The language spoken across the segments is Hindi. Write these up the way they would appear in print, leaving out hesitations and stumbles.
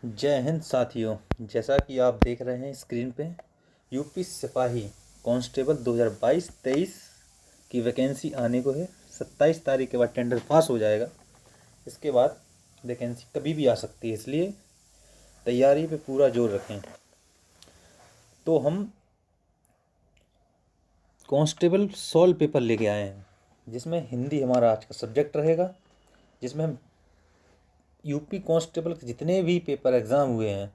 जय हिंद साथियों। जैसा कि आप देख रहे हैं स्क्रीन पे, यूपी सिपाही कांस्टेबल 2022-23 की वैकेंसी आने को है। 27 तारीख के बाद टेंडर पास हो जाएगा। इसके बाद वैकेंसी कभी भी आ सकती है, इसलिए तैयारी पे पूरा जोर रखें। तो हम कांस्टेबल सॉल्व पेपर लेके आए हैं, जिसमें हिंदी हमारा आज का सब्जेक्ट रहेगा, जिसमें हम यूपी कांस्टेबल के जितने भी पेपर एग्ज़ाम हुए हैं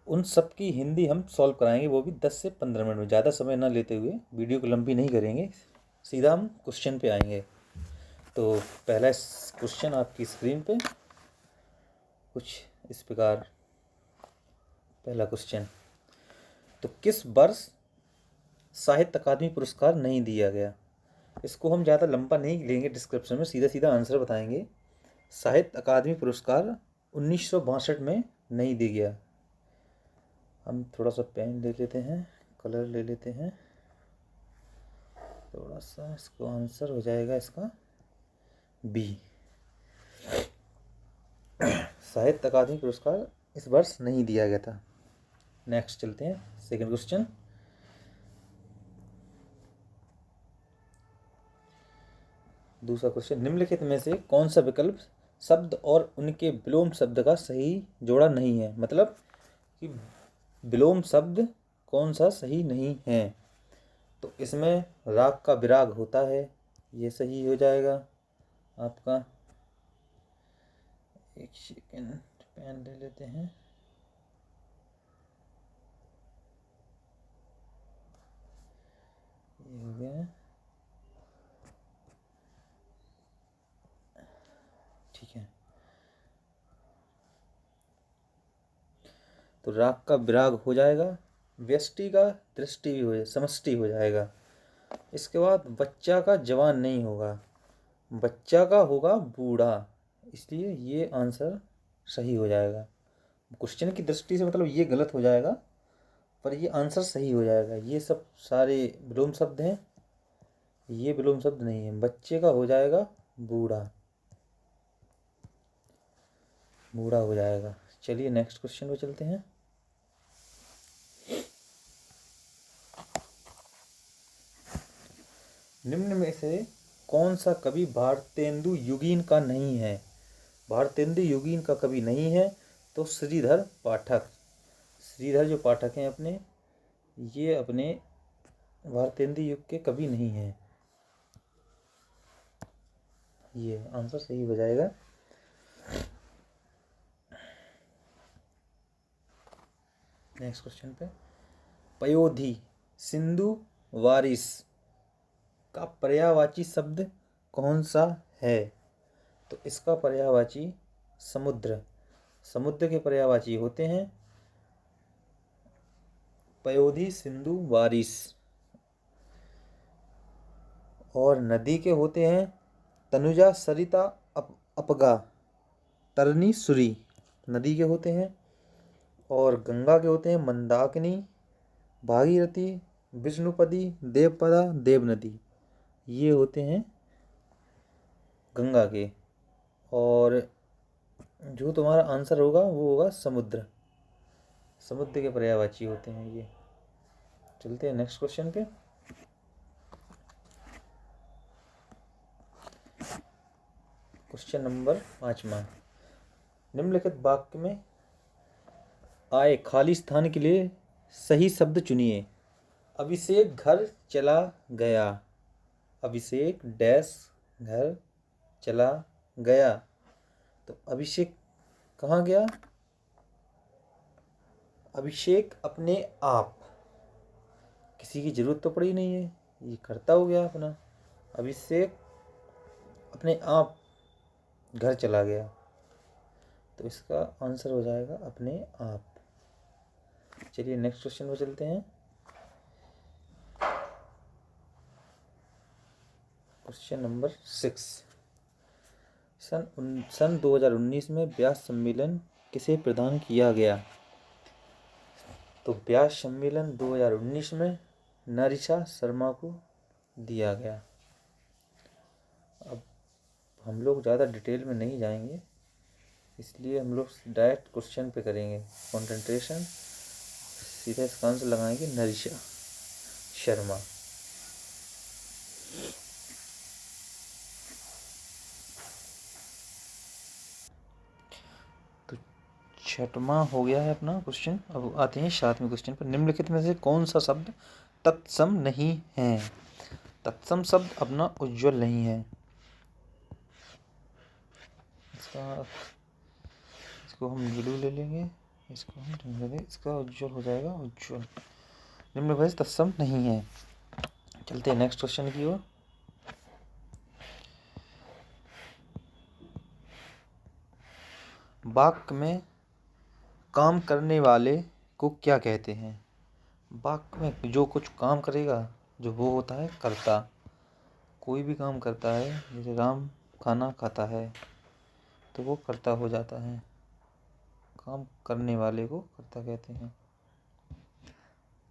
उन सब की हिंदी हम सॉल्व कराएंगे, वो भी 10 से 15 मिनट में। ज़्यादा समय ना लेते हुए, वीडियो को लंबी नहीं करेंगे, सीधा हम क्वेश्चन पे आएंगे। तो पहला क्वेश्चन आपकी स्क्रीन पे कुछ इस प्रकार। पहला क्वेश्चन, तो किस वर्ष साहित्य अकादमी पुरस्कार नहीं दिया गया? इसको हम ज़्यादा लंबा नहीं लेंगे, डिस्क्रिप्शन में सीधा सीधा आंसर बताएंगे। साहित्य अकादमी पुरस्कार 1962 में नहीं दिया गया। हम थोड़ा सा पेन ले लेते हैं, कलर ले लेते हैं थोड़ा सा। इसको आंसर हो जाएगा इसका बी। साहित्य अकादमी पुरस्कार इस वर्ष नहीं दिया गया था। नेक्स्ट चलते हैं, सेकंड क्वेश्चन। दूसरा क्वेश्चन, निम्नलिखित में से कौन सा विकल्प शब्द और उनके विलोम शब्द का सही जोड़ा नहीं है? मतलब कि विलोम शब्द कौन सा सही नहीं है? तो इसमें राग का विराग होता है, ये सही हो जाएगा आपका। एक सेकेंड, पेन ले लेते हैं। ये हो गया, ठीक है। तो राग का विराग हो जाएगा, व्यष्टि का दृष्टि भी हो जाए, समष्टि हो जाएगा। इसके बाद बच्चा का जवान नहीं होगा, बच्चा का होगा बूढ़ा, इसलिए ये आंसर सही हो जाएगा। क्वेश्चन की दृष्टि से मतलब ये गलत हो जाएगा, पर ये आंसर सही हो जाएगा। ये सब सारे विलोम शब्द हैं, ये विलोम शब्द नहीं है। बच्चे का हो जाएगा बूढ़ा, बूढ़ा हो जाएगा। चलिए नेक्स्ट क्वेश्चन पे चलते हैं। निम्न में से कौन सा कवि भारतेंदु युगीन का नहीं है? भारतेंदु युगीन का कवि नहीं है तो श्रीधर पाठक। श्रीधर जो पाठक हैं अपने, ये अपने भारतेंदु युग के कवि नहीं हैं। ये आंसर सही हो जाएगा। नेक्स्ट क्वेश्चन पे, पयोधी सिंधु वारिस का पर्यायवाची शब्द कौन सा है? तो इसका पर्यायवाची समुद्र। समुद्र के पर्यायवाची होते हैं पयोधी, सिंधु, वारिस। और नदी के होते हैं तनुजा, सरिता, अपगा, तरनी, सुरी, नदी के होते हैं। और गंगा के होते हैं मंदाकिनी, भागीरथी, विष्णुपदी, देवपदा, देवनदी, ये होते हैं गंगा के। और जो तुम्हारा आंसर होगा वो होगा समुद्र। समुद्र के पर्यायवाची होते हैं ये। चलते हैं नेक्स्ट क्वेश्चन पे। क्वेश्चन नंबर 5वां, निम्नलिखित वाक्य में आए खाली स्थान के लिए सही शब्द चुनिए। अभिषेक घर चला गया। अभिषेक डैश घर चला गया। तो अभिषेक कहाँ गया? अभिषेक अपने आप, किसी की जरूरत तो पड़ी नहीं है, ये करता हो गया अपना। अभिषेक अपने आप घर चला गया, तो इसका आंसर हो जाएगा अपने आप। चलिए नेक्स्ट क्वेश्चन पर चलते हैं। क्वेश्चन नंबर 6, सन 2019 में व्यास सम्मेलन किसे प्रदान किया गया? तो व्यास सम्मेलन 2019 में नरिशा शर्मा को दिया गया। अब हम लोग ज़्यादा डिटेल में नहीं जाएंगे, इसलिए हम लोग डायरेक्ट क्वेश्चन पे करेंगे कंसंट्रेशन। सीधा इसका आंसर लगाएंगे नरिशा शर्मा। तो छठवां हो गया है अपना क्वेश्चन। अब आते हैं 7वें क्वेश्चन पर। निम्नलिखित में से कौन सा शब्द तत्सम नहीं है? तत्सम शब्द अपना उज्ज्वल नहीं है। इसको हम नीलू ले लेंगे, इसको हम रंग दें, इसका उज्ज्वल हो जाएगा उज्ज्वल। निम्न में तत्सम नहीं है। चलते हैं नेक्स्ट क्वेश्चन की ओर। वाक्य में काम करने वाले को क्या कहते हैं? वाक्य में जो कुछ काम करेगा, जो वो होता है कर्ता। कोई भी काम करता है, जैसे राम खाना खाता है तो वो कर्ता हो जाता है। काम करने वाले को कर्ता कहते हैं।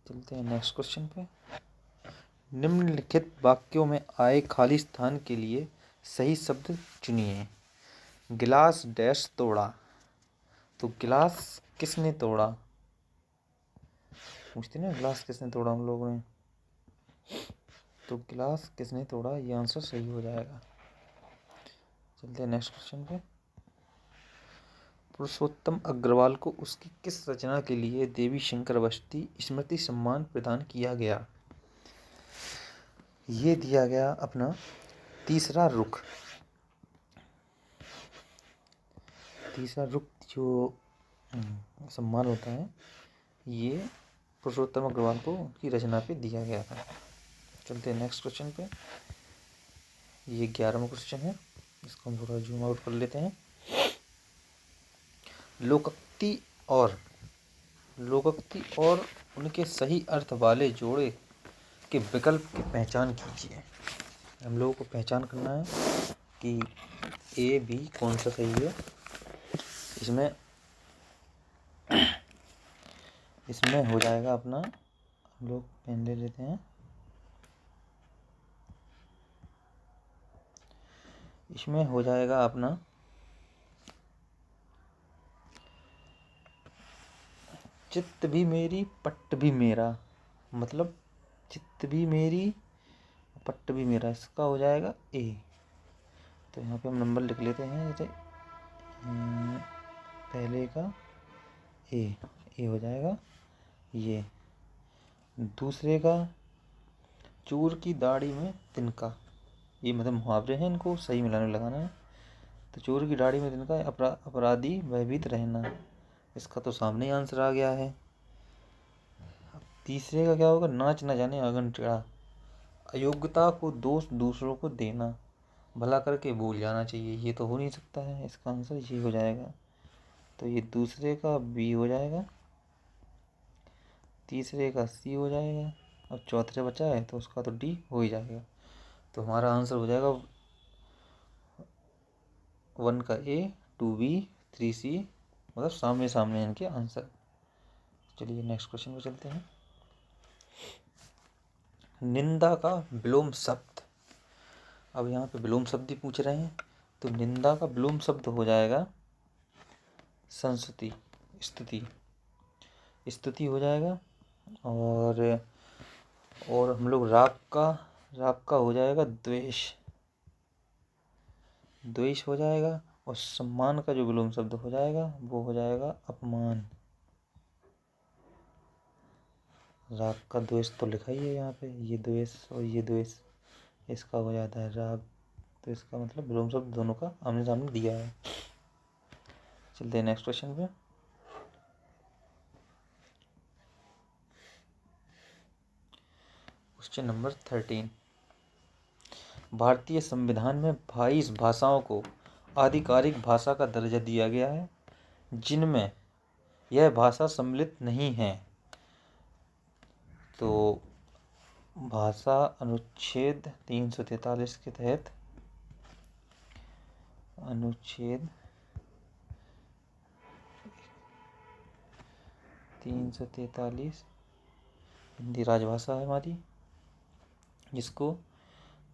चलते हैं नेक्स्ट क्वेश्चन पे। निम्नलिखित वाक्यों में आए खाली स्थान के लिए सही शब्द चुनिए। गिलास डैश तोड़ा। तो गिलास किसने तोड़ा? पूछते ना गिलास किसने तोड़ा हम लोगों ने। तो गिलास किसने तोड़ा, ये आंसर सही हो जाएगा। चलते हैं नेक्स्ट क्वेश्चन पे। पुरुषोत्तम अग्रवाल को उसकी किस रचना के लिए देवी शंकर बस्ती स्मृति सम्मान प्रदान किया गया? ये दिया गया अपना तीसरा रुख। तीसरा रुख जो सम्मान होता है, ये पुरुषोत्तम अग्रवाल को उनकी रचना पे दिया गया था। चलते हैं नेक्स्ट क्वेश्चन पे। ये 11वां क्वेश्चन है, इसको हम थोड़ा जूम आउट कर लेते हैं। लोकोक्ति और उनके सही अर्थ वाले जोड़े के विकल्प की पहचान कीजिए। हम लोगों को पहचान करना है कि ए बी कौन सा सही है। इसमें हो जाएगा अपना, हम लोग पेन ले लेते हैं। इसमें हो जाएगा अपना चित्त भी मेरी पट्ट भी मेरा। मतलब चित्त भी मेरी पट्ट भी मेरा, इसका हो जाएगा ए। तो यहाँ पे हम नंबर लिख लेते हैं। जैसे पहले का ए हो जाएगा ये। दूसरे का चोर की दाढ़ी में तिनका। ये मतलब मुहावरे हैं, इनको सही मिलाने लगाना है। तो चोर की दाढ़ी में तिनका, अपराधी भयभीत रहना। इसका तो सामने ही आंसर आ गया है। तीसरे का क्या होगा? नाच न जाने अगन टेढ़ा। अयोग्यता को दोष दूसरों को देना, भला करके भूल जाना चाहिए। ये तो हो नहीं सकता है, इसका आंसर ये हो जाएगा। तो ये दूसरे का बी हो जाएगा, तीसरे का सी हो जाएगा, और चौथे बचा है तो उसका तो डी हो ही जाएगा। तो हमारा आंसर हो जाएगा 1 का ए, 2 बी, 3 सी। मतलब सामने सामने इनके आंसर। चलिए नेक्स्ट क्वेश्चन पे चलते हैं। निंदा का विलोम शब्द। अब यहाँ पे विलोम शब्द ही पूछ रहे हैं, तो निंदा का विलोम शब्द हो जाएगा संस्तुति, स्तुति हो जाएगा। और हम लोग राग का हो जाएगा द्वेष हो जाएगा। और सम्मान का जो विलोम शब्द हो जाएगा वो हो जाएगा अपमान। राग का द्वेष तो लिखा ही है यहाँ पे, ये द्वेष और ये द्वेष, इसका हो जाता है राग। तो इसका मतलब विलोम शब्द दोनों का आमने सामने दिया है। चलते हैं नेक्स्ट क्वेश्चन पे। Question number 13। भारतीय संविधान में 22 भाषाओं को आधिकारिक भाषा का दर्जा दिया गया है, जिनमें यह भाषा सम्मिलित नहीं है। तो भाषा अनुच्छेद 343 के तहत, अनुच्छेद 343 हिंदी राजभाषा है हमारी, जिसको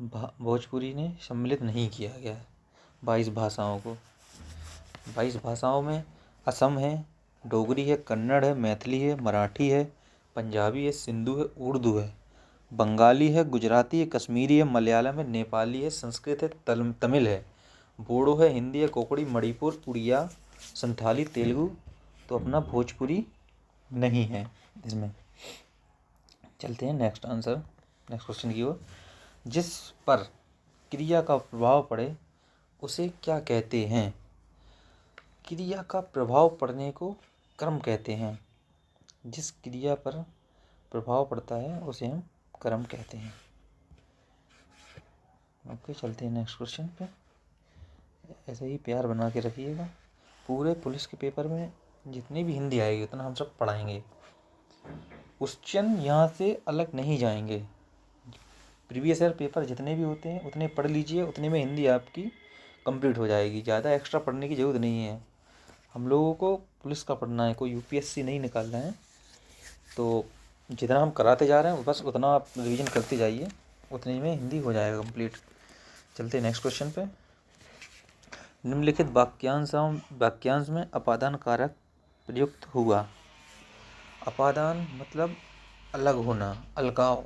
भोजपुरी ने सम्मिलित नहीं किया गया है 22 भाषाओं को। 22 भाषाओं में असम है, डोगरी है, कन्नड़ है, मैथिली है, मराठी है, पंजाबी है, सिंधु है, उर्दू है, बंगाली है, गुजराती है, कश्मीरी है, मलयालम है, नेपाली है, संस्कृत है, तमिल है, बोडो है, हिंदी है, कोंकणी, मणिपुर, उड़िया, संथाली, तेलुगु। तो अपना भोजपुरी नहीं है इसमें। चलते हैं नेक्स्ट क्वेश्चन की ओर। जिस पर क्रिया का प्रभाव पड़े उसे क्या कहते हैं? क्रिया का प्रभाव पड़ने को कर्म कहते हैं। जिस क्रिया पर प्रभाव पड़ता है उसे हम कर्म कहते हैं। ओके, चलते हैं नेक्स्ट क्वेश्चन पे। ऐसे ही प्यार बना के रखिएगा। पूरे पुलिस के पेपर में जितनी भी हिंदी आएगी उतना हम सब पढ़ाएंगे। क्वेश्चन यहाँ से अलग नहीं जाएंगे। प्रीवियस ईयर पेपर जितने भी होते हैं उतने पढ़ लीजिए, उतने में हिंदी आपकी कंप्लीट हो जाएगी। ज़्यादा एक्स्ट्रा पढ़ने की ज़रूरत नहीं है। हम लोगों को पुलिस का पढ़ना है, कोई यूपीएससी नहीं निकालना है। तो जितना हम कराते जा रहे हैं बस उतना आप रिवीजन करते जाइए, उतने में हिंदी हो जाएगा कंप्लीट। चलते हैं नेक्स्ट क्वेश्चन पे। निम्नलिखित वाक्यांश में अपादान कारक प्रयुक्त हुआ। अपादान मतलब अलग होना, अलगाव,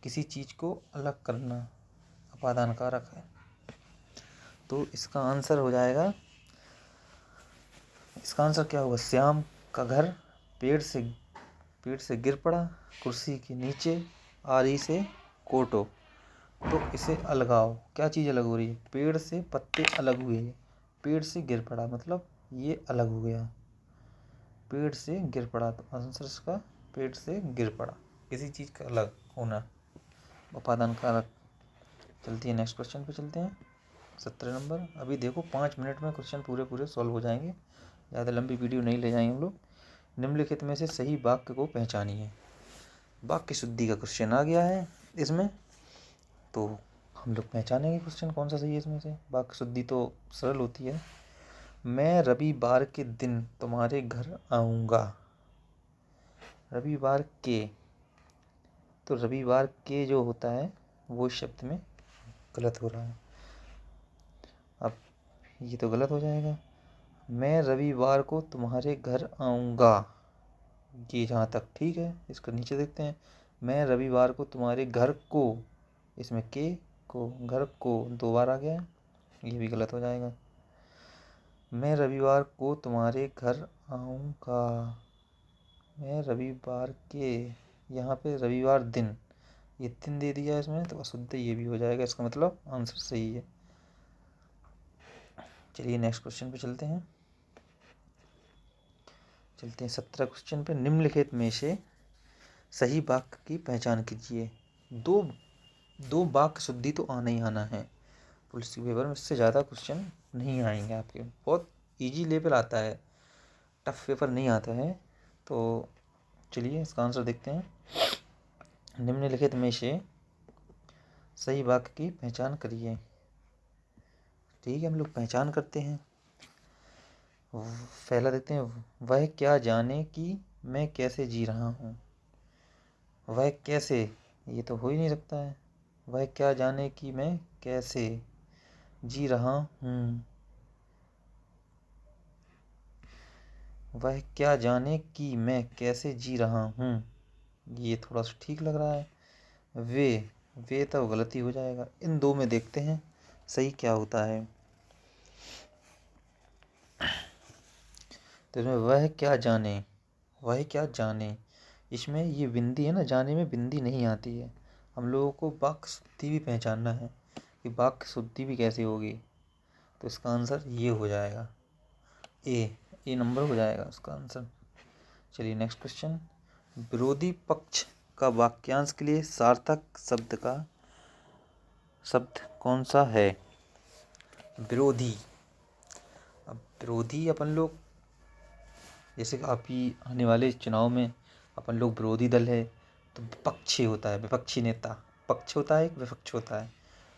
किसी चीज़ को अलग करना अपादान कारक है। तो इसका आंसर हो जाएगा, इसका आंसर क्या होगा? श्याम का घर पेड़ से गिर पड़ा, कुर्सी के नीचे, आरी से कोटो। तो इसे अलगाव, क्या चीज़ अलग हो रही है? पेड़ से पत्ते अलग हुए, पेड़ से गिर पड़ा मतलब ये अलग हो गया, पेड़ से गिर पड़ा। तो आंसर इसका पेड़ से गिर पड़ा, किसी चीज़ का अलग होना उपादान कारक। चलती है नेक्स्ट क्वेश्चन पे चलते हैं। 17 नंबर। अभी देखो 5 मिनट में क्वेश्चन पूरे सॉल्व हो जाएंगे, ज़्यादा लंबी वीडियो नहीं ले जाएंगे हम लोग। निम्नलिखित में से सही वाक्य को पहचानिए। वाक्य शुद्धि का क्वेश्चन आ गया है इसमें, तो हम लोग पहचानेंगे क्वेश्चन कौन सा सही है इसमें से। वाक्य शुद्धि तो सरल होती है। मैं रविवार के दिन तुम्हारे घर आऊँगा। रविवार के, तो रविवार के जो होता है वो शब्द में गलत हो रहा है। अब ये तो गलत हो जाएगा। मैं रविवार को तुम्हारे घर आऊँगा, ये जहाँ तक ठीक है। इसको नीचे देखते हैं। मैं रविवार को तुम्हारे घर को, इसमें के को, घर को 2 बार आ गया है, ये भी गलत हो जाएगा। मैं रविवार को तुम्हारे घर आऊँगा, मैं रविवार के, यहाँ पे रविवार दिन, ये दिन दे दिया इसमें, तो अशुद्ध ये भी हो जाएगा। इसका मतलब आंसर सही है। चलिए नेक्स्ट क्वेश्चन पे चलते हैं। 17 क्वेश्चन पे। निम्नलिखित में से सही वाक्य की पहचान कीजिए। दो वाक्य शुद्धि तो आना ही आना है पुलिस के पेपर में, इससे ज़्यादा क्वेश्चन नहीं आएंगे आपके। बहुत इजी लेवल आता है, टफ पेपर नहीं आता है। तो चलिए इसका आंसर देखते हैं। निम्नलिखित में से सही वाक्य की पहचान करिए। ठीक है, हम लोग पहचान करते हैं। पहला देखते हैं। वह क्या जाने कि मैं कैसे जी रहा हूँ। वह कैसे, ये तो हो ही नहीं सकता है। वह क्या जाने कि मैं कैसे जी रहा हूँ। वह क्या जाने कि मैं कैसे जी रहा हूँ, ये थोड़ा सा ठीक लग रहा है। वे तो गलती हो जाएगा। इन दो में देखते हैं सही क्या होता है। तो इसमें वह क्या जाने, इसमें ये बिंदी है ना, जाने में बिंदी नहीं आती है। हम लोगों को वाक्य शुद्धि भी पहचानना है कि वाक्य शुद्धि भी कैसे होगी। तो इसका आंसर ये हो जाएगा, ए नंबर हो जाएगा उसका आंसर। चलिए नेक्स्ट क्वेश्चन। विरोधी पक्ष का वाक्यांश के लिए सार्थक शब्द कौन सा है? विरोधी। अब विरोधी अपन लोग, जैसे कि अभी आने वाले चुनाव में अपन लोग विरोधी दल है, तो विपक्षी होता है, विपक्षी नेता। पक्ष होता है, एक विपक्ष होता है,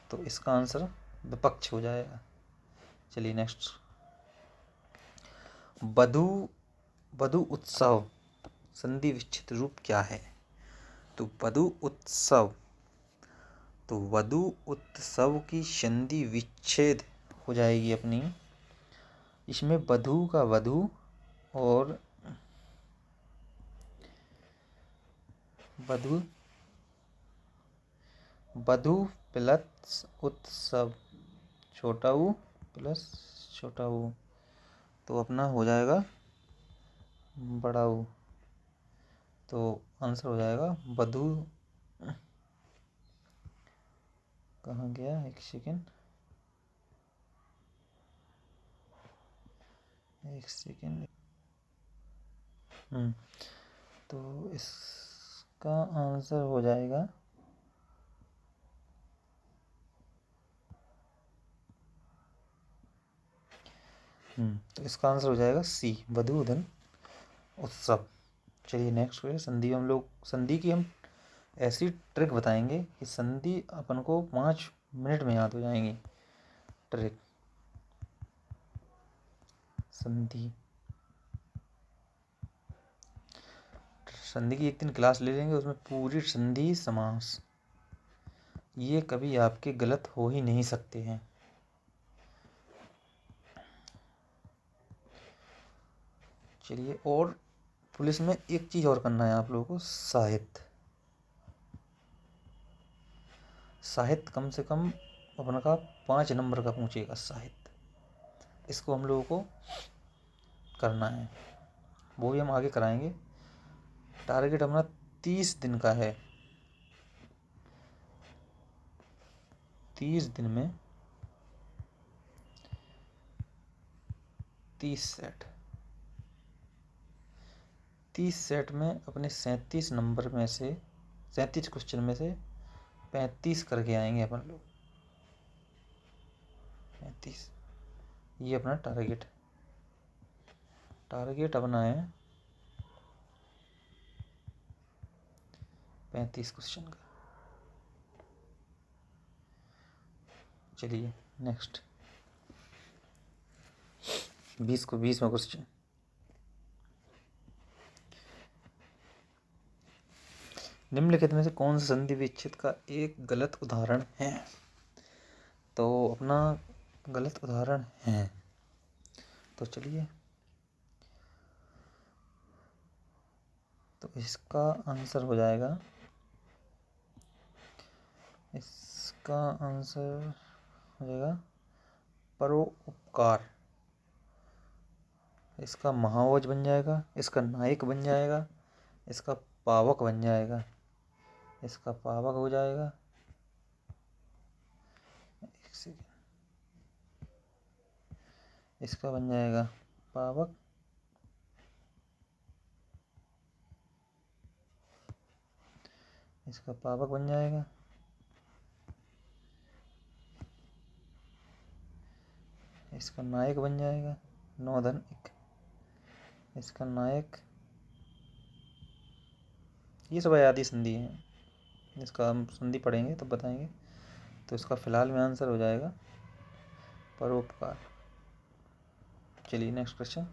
तो इसका आंसर विपक्ष हो जाएगा। चलिए नेक्स्ट। वधु उत्सव संधि विच्छेद रूप क्या है? तो वधु उत्सव की संधि विच्छेद हो जाएगी अपनी इसमें वधू का वधू और वधू वधू प्लस उत्सव छोटा ऊ प्लस छोटा ऊ, तो अपना हो जाएगा बड़ा ऊ। तो आंसर हो जाएगा वधू। कहाँ गया, एक सेकेंड, एक सेकेंड। तो इसका आंसर हो जाएगा तो इसका आंसर हो जाएगा सी, वधू धन उत्सव। चलिए नेक्स्ट क्वेश्चन। संधि हम लोग संधि की हम ऐसी ट्रिक बताएंगे कि संधि अपन को 5 मिनट में याद हो जाएंगी। ट्रिक संधि, संधि की एक दिन क्लास ले लेंगे, उसमें पूरी संधि समास ये कभी आपके गलत हो ही नहीं सकते हैं। चलिए, और पुलिस में एक चीज और करना है आप लोगों को, साहित्य। साहित्य कम से कम अपना का 5 नंबर का पूछेगा साहित्य, इसको हम लोगों को करना है, वो भी हम आगे कराएंगे। टारगेट हमारा 30 दिन का है। 30 दिन में 30 सेट, 30 सेट में अपने 37 नंबर में से 37 क्वेश्चन में से 35 करके आएंगे अपन लोग। 35 ये अपना टारगेट अपना है 35 क्वेश्चन का। चलिए नेक्स्ट 20वां क्वेश्चन। निम्नलिखित में से कौन सा संधि विच्छेद का एक गलत उदाहरण है? तो अपना गलत उदाहरण है, तो चलिए, तो इसका आंसर हो जाएगा, इसका आंसर हो जाएगा परोपकार। इसका महावज बन जाएगा, इसका नायक बन जाएगा, इसका पावक बन जाएगा, इसका पावक हो जाएगा, एक सेकेंड, इसका बन जाएगा पावक, इसका पावक बन जाएगा, इसका नायक बन जाएगा, 9 धन 1, इसका नायक। ये सब आदि संधि है, इसका हम संधि पढ़ेंगे तब बताएंगे। तो इसका फिलहाल में आंसर हो जाएगा परोपकार। चलिए नेक्स्ट क्वेश्चन।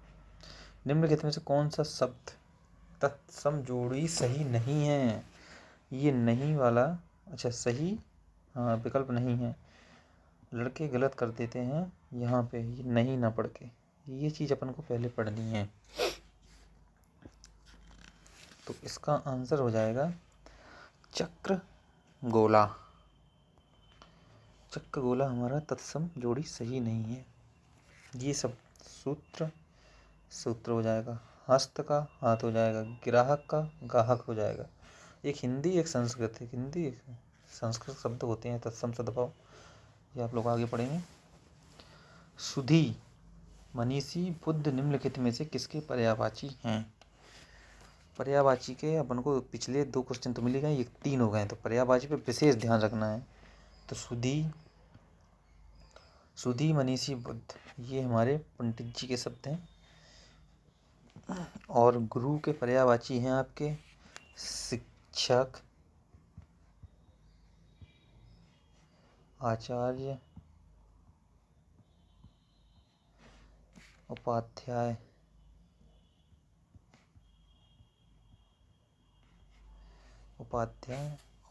निम्नलिखित में से कौन सा शब्द तत्सम जोड़ी सही नहीं है? ये नहीं वाला, अच्छा सही, हाँ विकल्प नहीं है। लड़के गलत कर देते हैं यहाँ पे, ये नहीं ना पढ़ के, ये चीज़ अपन को पहले पढ़नी है। तो इसका आंसर हो जाएगा चक्र गोला। चक्र गोला हमारा तत्सम जोड़ी सही नहीं है। ये सब सूत्र हो जाएगा। हस्त का हाथ हो जाएगा, ग्राहक का गाहक हो जाएगा। एक हिंदी एक संस्कृत, एक हिंदी एक संस्कृत शब्द होते हैं तत्सम सद्भाव, ये आप लोग आगे पढ़ेंगे। सुधी, मनीषी, बुद्ध निम्नलिखित में से किसके पर्यायवाची हैं? पर्यायवाची के अपन को पिछले 2 क्वेश्चन तो मिल गए, ये 3 हो गए, तो पर्यायवाची पे विशेष ध्यान रखना है। तो सुधी, मनीषी, बुद्ध ये हमारे पंडित जी के शब्द हैं। और गुरु के पर्यायवाची हैं आपके शिक्षक, आचार्य, उपाध्याय,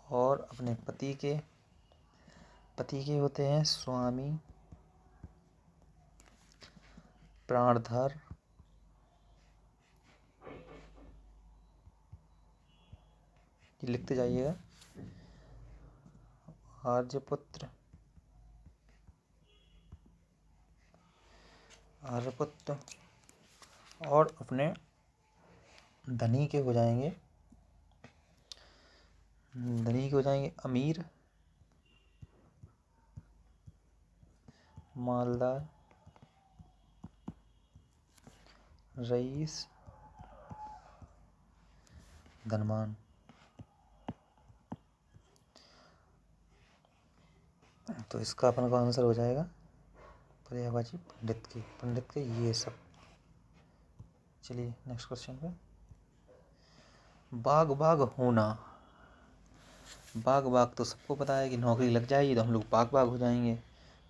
और अपने पति के होते हैं स्वामी, प्राणधार, ये लिखते जाइएगा। आर्यपुत्र, आर्यपुत्र और अपने धनी के हो जाएंगे, अमीर, मालदार, रईस, धनवान। तो इसका अपन का आंसर हो जाएगा पर्यायवाची पंडित के ये सब। चलिए नेक्स्ट क्वेश्चन पे। बाग बाग होना, बाग तो सबको पता है कि नौकरी लग जाएगी तो हम लोग बाग हो जाएंगे।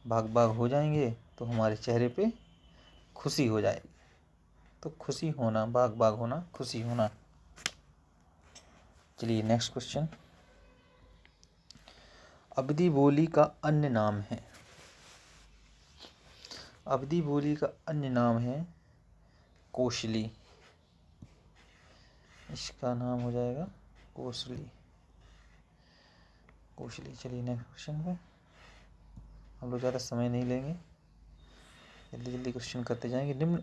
बाग हो जाएंगे तो हमारे चेहरे पे खुशी हो जाएगी। तो खुशी होना, बाग होना, खुशी होना। चलिए नेक्स्ट क्वेश्चन। अवधी बोली का अन्य नाम है, अवधी बोली का अन्य नाम है कोशली। इसका नाम हो जाएगा कोशली। चलिए नेक्स्ट क्वेश्चन पे। हम लोग ज़्यादा समय नहीं लेंगे, जल्दी जल्दी क्वेश्चन करते जाएंगे। निम्न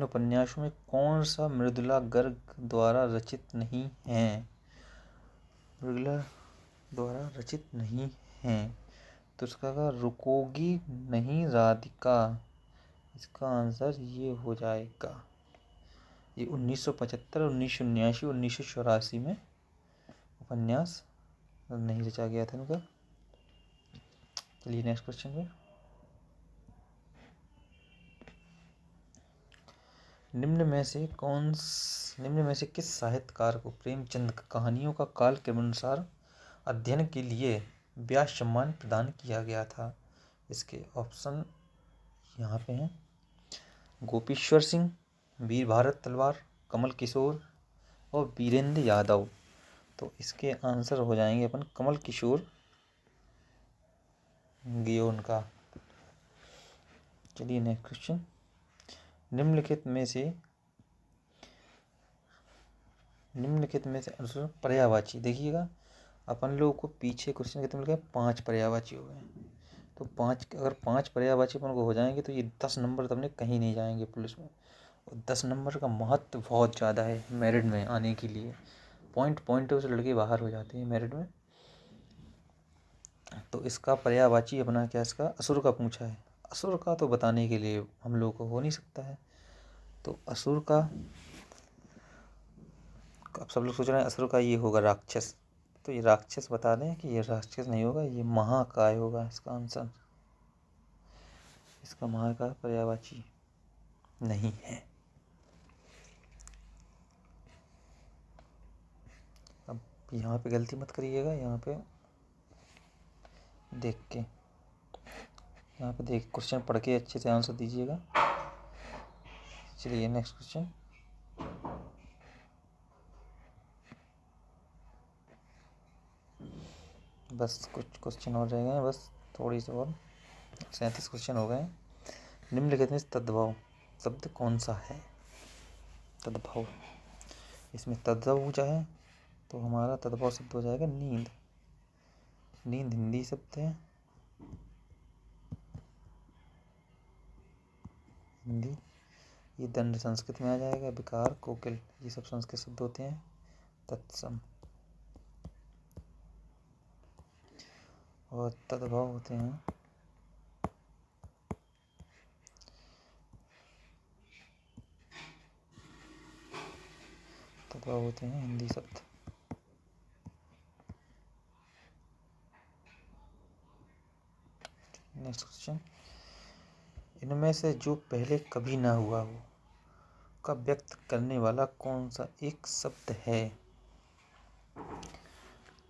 उपन्यासों में कौन सा मृदुला गर्ग द्वारा रचित नहीं है? मृदुला द्वारा रचित नहीं है तो इसका रुकोगी नहीं राधिका। इसका आंसर ये हो जाएगा। ये 1975, 1979, 1984 में उपन्यास नहीं रचा गया था इनका। चलिए नेक्स्ट क्वेश्चन पे। निम्न में से किस साहित्यकार को प्रेमचंद कहानियों का काल के अनुसार अध्ययन के लिए व्यास सम्मान प्रदान किया गया था? इसके ऑप्शन यहाँ पे हैं। गोपीश्वर सिंह, वीर भारत तलवार, कमल किशोर और वीरेंद्र यादव। तो इसके आंसर हो जाएंगे अपन कमल किशोर गियोन का। चलिए नेक्स्ट क्वेश्चन। निम्नलिखित में से अनुसार पर्यायवाची, देखिएगा अपन लोगों को पीछे क्वेश्चन कितने मिल गए? 5 पर्यायवाची हो गए। तो 5 पर्यायवाची अपन को हो जाएंगे तो ये 10 नंबर तो अपने कहीं नहीं जाएंगे पुलिस में। और 10 नंबर का महत्व बहुत ज़्यादा है मेरिट में आने के लिए। पॉइंट से लड़के बाहर हो जाते हैं मेरिट में। तो इसका पर्यायवाची अपना क्या, इसका असुर का पूछा है। असुर का तो बताने के लिए हम लोग को हो नहीं सकता है। तो असुर का, अब सब लोग सोच रहे हैं असुर का ये होगा राक्षस। तो ये राक्षस बता दें कि ये राक्षस नहीं होगा, ये महाकाय होगा इसका आंसर। इसका महाकाय पर्यायवाची नहीं है। अब यहाँ पे गलती मत करिएगा, यहाँ पे देख के, यहाँ पे देख क्वेश्चन पढ़ के अच्छे से आंसर दीजिएगा। चलिए नेक्स्ट क्वेश्चन। बस कुछ क्वेश्चन और रह गए, बस थोड़ी सी और, 37 क्वेश्चन हो गए। निम्नलिखित में तद्भव शब्द कौन सा है? तद्भव, इसमें तद्भव पूछा है तो हमारा तद्भव शब्द हो जाएगा नींद। नींद हिंदी शब्द है, हिंदी। ये दंड संस्कृत में आ जाएगा। विकार, कोकिल, ये सब संस्कृत शब्द होते हैं। तत्सम और तद्भव होते हैं हिंदी शब्द। Next question. इनमें से जो पहले कभी ना हुआ हो का व्यक्त करने वाला कौन सा एक शब्द है?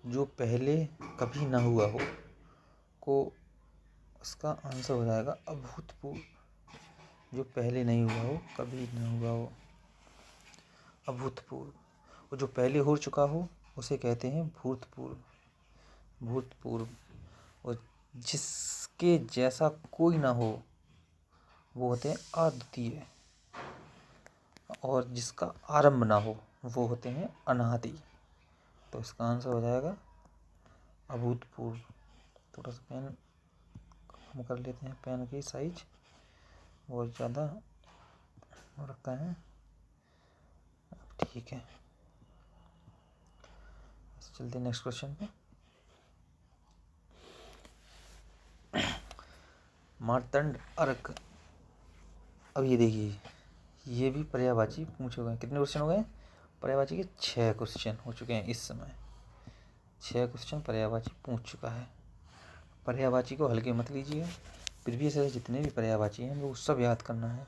जो पहले कभी ना हुआ हो को, इसका आंसर हो जाएगा अभूतपूर्व। जो पहले नहीं हुआ हो, कभी ना हुआ हो, अभूतपूर्व। और जो पहले हो चुका हो उसे कहते हैं भूतपूर्व। और जिसके जैसा कोई ना हो वो होते हैं अद्वितीय, और जिसका आरंभ ना हो वो होते हैं अनादि। तो इसका आंसर हो जाएगा अभूतपूर्व। थोड़ा सा पेन कम कर लेते हैं, पेन की साइज बहुत ज़्यादा हो रखा है। ठीक है, चलते नेक्स्ट क्वेश्चन पे। मार्तंड अर्क। अब ये देखिए, ये भी पर्यायवाची पूछे हुए हैं। कितने क्वेश्चन हो गए? पर्यायवाची के 6 क्वेश्चन हो चुके हैं इस समय। 6 क्वेश्चन पर्यायवाची पूछ चुका है। पर्यायवाची को हल्के मत लीजिए, प्रीवियस ईयर जितने भी पर्यायवाची हैं वो सब याद करना है।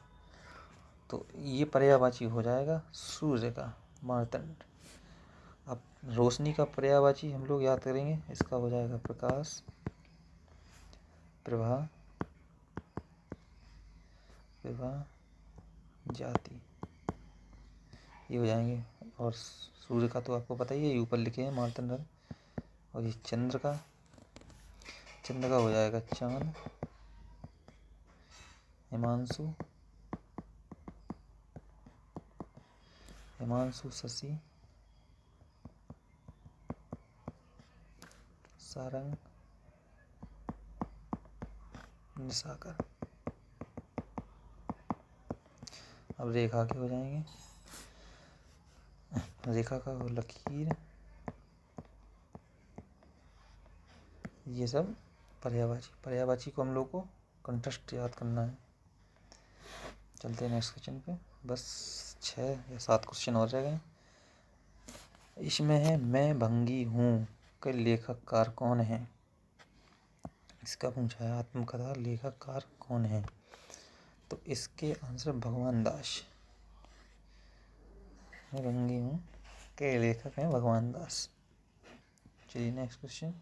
तो ये पर्यायवाची हो जाएगा सूर्य का, मार्तंड। अब रोशनी का पर्यायवाची हम लोग याद करेंगे, इसका हो जाएगा प्रकाश, प्रभा, प्रभा, जाति, ये हो जाएंगे। और सूर्य का तो आपको पता ही है, ऊपर लिखे हैं मार्तंड। और ये चंद्र का हो जाएगा चांद, हिमांशु, शशि, सारंग, निशाकर। अब रेखा के हो जाएंगे, रेखा का हो लकीर। ये सब पर्यायवाची को हम लोग को कंटेस्ट याद करना है। चलते हैं नेक्स्ट क्वेश्चन पे। बस 6 या 7 क्वेश्चन और रह गए। इसमें है मैं भंगी हूँ के लेखककार कौन है? इसका पूछा है आत्मकथा लेखककार कौन है? तो इसके आंसर भगवान दास। मैं भंगी हूँ के लेखक हैं भगवान दास। चलिए नेक्स्ट क्वेश्चन।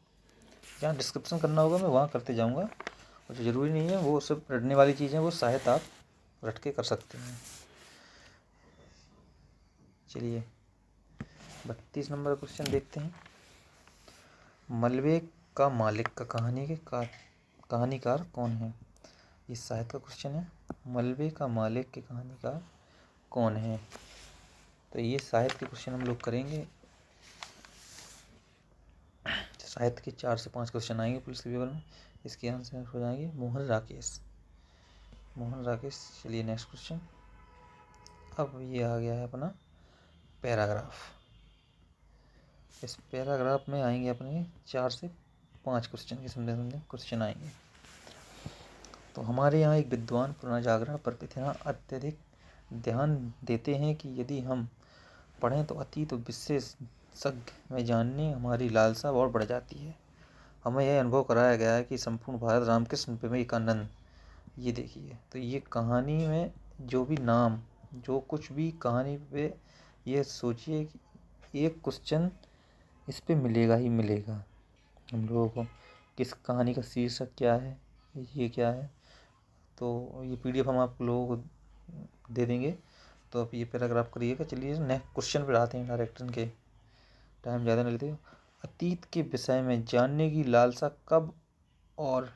जहाँ डिस्क्रिप्शन करना होगा मैं वहाँ करते जाऊँगा, और जो ज़रूरी नहीं है वो सब रटने वाली चीज़ें, वो शायद आप रट के कर सकते हैं। चलिए 32 नंबर क्वेश्चन देखते हैं। मलबे का मालिक का कहानीकार कौन है? ये साहित्य का क्वेश्चन है। मलबे का मालिक के कहानीकार कौन है? तो ये साहित्य के क्वेश्चन हम लोग करेंगे। साहित्य के 4 से 5 क्वेश्चन आएंगे पुलिस के पेपर में। इसके आंसर हो जाएंगे मोहन राकेश। चलिए नेक्स्ट क्वेश्चन। अब ये आ गया है अपना पैराग्राफ। इस पैराग्राफ में आएंगे अपने 4 से 5 क्वेश्चन के समझे क्वेश्चन आएंगे। तो हमारे यहाँ एक विद्वान पुनर्जागरण पर इतना अत्यधिक ध्यान देते हैं कि यदि हम पढ़ें तो अतीत और विशेषज्ञ में जानने हमारी लालसा और बढ़ जाती है। हमें यह अनुभव कराया गया है कि संपूर्ण भारत रामकृष्ण विवेकानंद। ये देखिए, तो ये कहानी में जो भी नाम, जो कुछ भी कहानी पे, ये सोचिए कि एक क्वेश्चन इस पे मिलेगा ही मिलेगा हम लोगों को। किस कहानी का शीर्षक क्या है, ये क्या है। तो ये PDF हम आप लोगों को दे देंगे, तो आप ये पैराग्राफ करिएगा। चलिए नेक्स्ट क्वेश्चन पर आते हैं डायरेक्टर के, टाइम ज़्यादा नहीं लेते। अतीत के विषय में जानने की लालसा कब और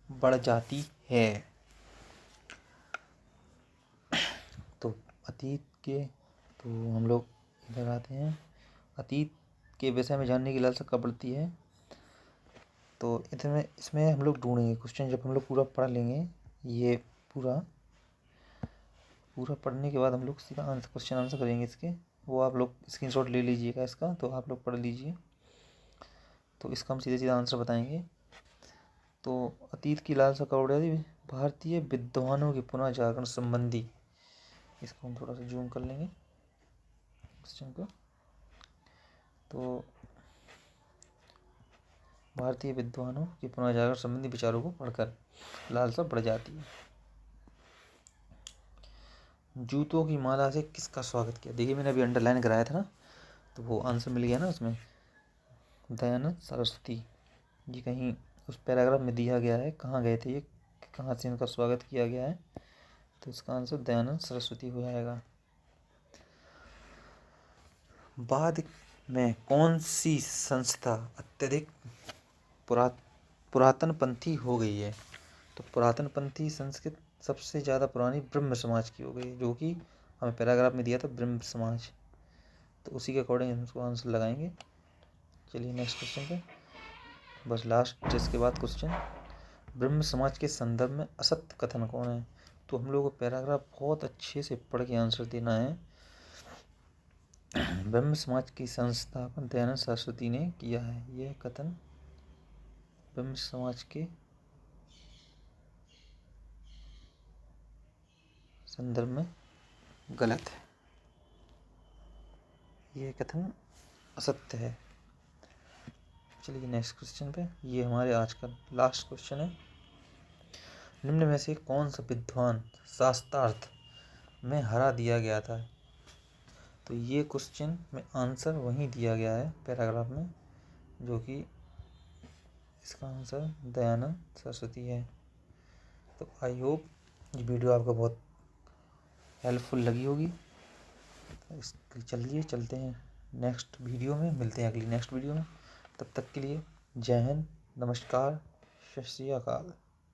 बढ़ जाती है? तो अतीत के, तो हम लोग इधर आते हैं। अतीत के विषय में जानने की लालसा कब बढ़ती है? तो इसमें हम लोग ढूंढेंगे क्वेश्चन। जब हम लोग पूरा पढ़ लेंगे, ये पूरा पढ़ने के बाद हम लोग सीधा क्वेश्चन आंसर करेंगे इसके। वो आप लोग स्क्रीनशॉट ले लीजिएगा इसका, तो आप लोग पढ़ लीजिए। तो इसका हम सीधे आंसर बताएंगे। तो अतीत की लालसा कब बढ़ जाती है? भारतीय विद्वानों के पुनः जागरण संबंधी। इसको हम थोड़ा सा जूम कर लेंगे क्वेश्चन को। तो भारतीय विद्वानों के पुनः जागरण संबंधी विचारों को पढ़कर लालसा बढ़ जाती है। जूतों की माला से किसका स्वागत किया? देखिए मैंने अभी अंडरलाइन कराया था ना, तो वो आंसर मिल गया ना उसमें, दयानंद सरस्वती। ये कहीं उस पैराग्राफ में दिया गया है, कहाँ गए थे ये, कहाँ से इनका स्वागत किया गया है। तो इसका आंसर दयानंद सरस्वती हो जाएगा। बाद में कौन सी संस्था अत्यधिक पुरातन पंथी हो गई है। तो पुरातन पंथी संस्कृत सबसे ज़्यादा पुरानी ब्रह्म समाज की हो गई, जो कि हमें पैराग्राफ में दिया था ब्रह्म समाज। तो उसी के अकॉर्डिंग हम उसको आंसर लगाएंगे। चलिए नेक्स्ट क्वेश्चन पे, बस लास्ट इसके बाद क्वेश्चन। ब्रह्म समाज के संदर्भ में असत्य कथन कौन है? तो हम लोग को पैराग्राफ बहुत अच्छे से पढ़ के आंसर देना है। ब्रह्म समाज की संस्थापन दयानंद सरस्वती ने किया है। यह कथन ब्रह्म समाज के संदर्भ में गलत है, यह कथन असत्य है। चलिए नेक्स्ट क्वेश्चन पे, ये हमारे आज का लास्ट क्वेश्चन है। निम्न में से कौन सा विद्वान शास्त्रार्थ में हरा दिया गया था? तो ये क्वेश्चन में आंसर वहीं दिया गया है पैराग्राफ में, जो कि इसका आंसर दयानंद सरस्वती है। तो आई होप ये वीडियो आपको बहुत हेल्पफुल लगी होगी। चलिए चलते हैं नेक्स्ट वीडियो में, मिलते हैं अगली नेक्स्ट वीडियो में। तब तक के लिए जय हिंद, नमस्कार, सत श्री अकाल।